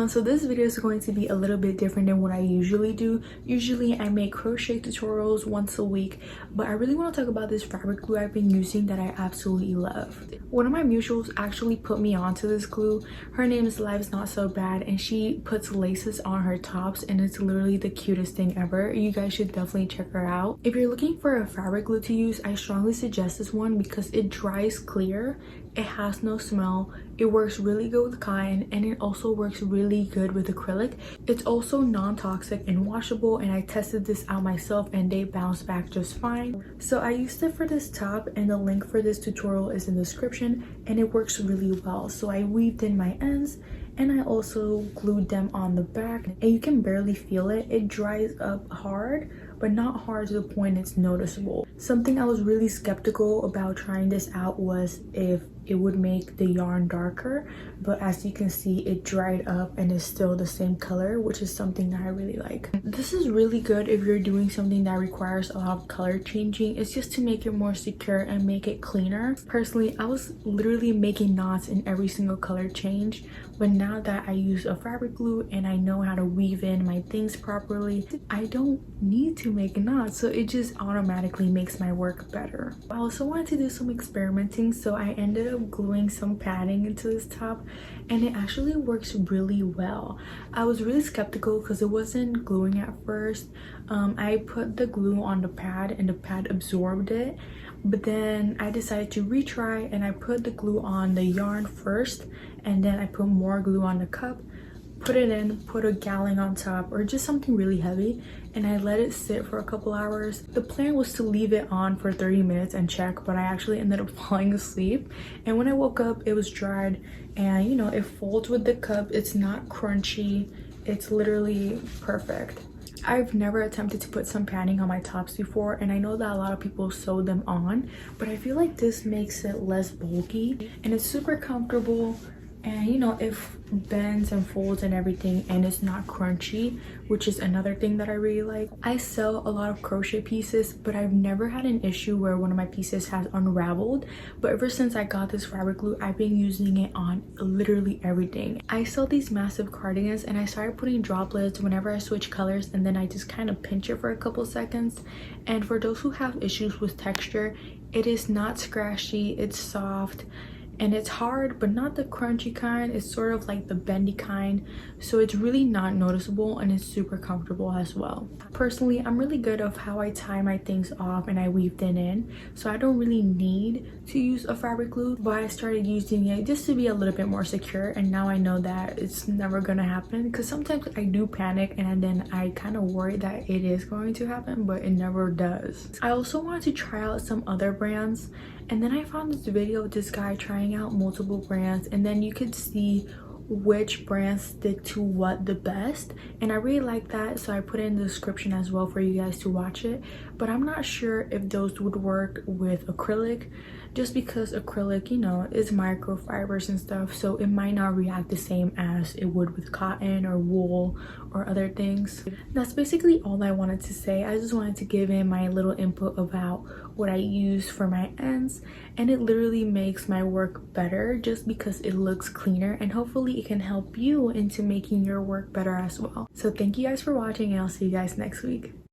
everyone, so this video is going to be a little bit different than what I usually do. Usually I make crochet tutorials once a week, but I really want to talk about this fabric glue I've been using that I absolutely love. One of my mutuals actually put me onto this glue. Her name is lifesknotsobad, and she puts laces on her tops, and it's literally the cutest thing ever. You guys should definitely check her out. If you're looking for a fabric glue to use, I strongly suggest this one because it dries clear, it has no smell, it works really good with cotton, and it also works really good with acrylic. It's also non-toxic and washable, and I tested this out myself and they bounce back just fine. So I used it for this top, and the link for this tutorial is in the description, and it works really well. So I weaved in my ends and I also glued them on the back, and you can barely feel it. It dries up hard, but not hard to the point it's noticeable. Something I was really skeptical about trying this out was if it would make the yarn darker, but as you can see, it dried up and is still the same color, which is something that I really like. This is really good if you're doing something that requires a lot of color changing. It's just to make it more secure and make it cleaner. Personally, I was literally making knots in every single color change, but now that I use a fabric glue and I know how to weave in my things properly, I don't need to make knots, so it just automatically makes my work better. I also wanted to do some experimenting, so I ended up gluing some padding into this top, and it actually works really well. I was really skeptical because it wasn't gluing at first. I put the glue on the pad and the pad absorbed it, but then I decided to retry and I put the glue on the yarn first, and then I put more glue on the cup, put it in, put a gallon on top or just something really heavy, and I let it sit for a couple hours. The plan was to leave it on for 30 minutes and check, but I actually ended up falling asleep, and when I woke up it was dried, and you know, it folds with the cup. It's not crunchy, it's literally perfect. I've never attempted to put some padding on my tops before, and I know that a lot of people sew them on, but I feel like this makes it less bulky and it's super comfortable, and you know, it bends and folds and everything, and it's not crunchy, which is another thing that I really like. I sell a lot of crochet pieces, but I've never had an issue where one of my pieces has unraveled, but ever since I got this fabric glue, I've been using it on literally everything. I sell these massive cardigans, and I started putting droplets whenever I switch colors, and then I just kind of pinch it for a couple seconds. And for those who have issues with texture, it is not scratchy, it's soft, and it's hard, but not the crunchy kind. It's sort of like the bendy kind, so it's really not noticeable, and it's super comfortable as well. Personally, I'm really good of how I tie my things off and I weave them in, so I don't really need to use a fabric glue, but I started using it just to be a little bit more secure, and now I know that it's never gonna happen, because sometimes I do panic and then I kind of worry that it is going to happen, but it never does. I also wanted to try out some other brands, and then I found this video of this guy trying out multiple brands, and then you could see which brands stick to what the best, and I really like that, so I put it in the description as well for you guys to watch it. But I'm not sure if those would work with acrylic, just because acrylic, you know, is microfibers and stuff, so it might not react the same as it would with cotton or wool or other things. That's basically all I wanted to say. I just wanted to give in my little input about what I use for my ends, and it literally makes my work better just because it looks cleaner, and hopefully it can help you into making your work better as well. So thank you guys for watching, and I'll see you guys next week.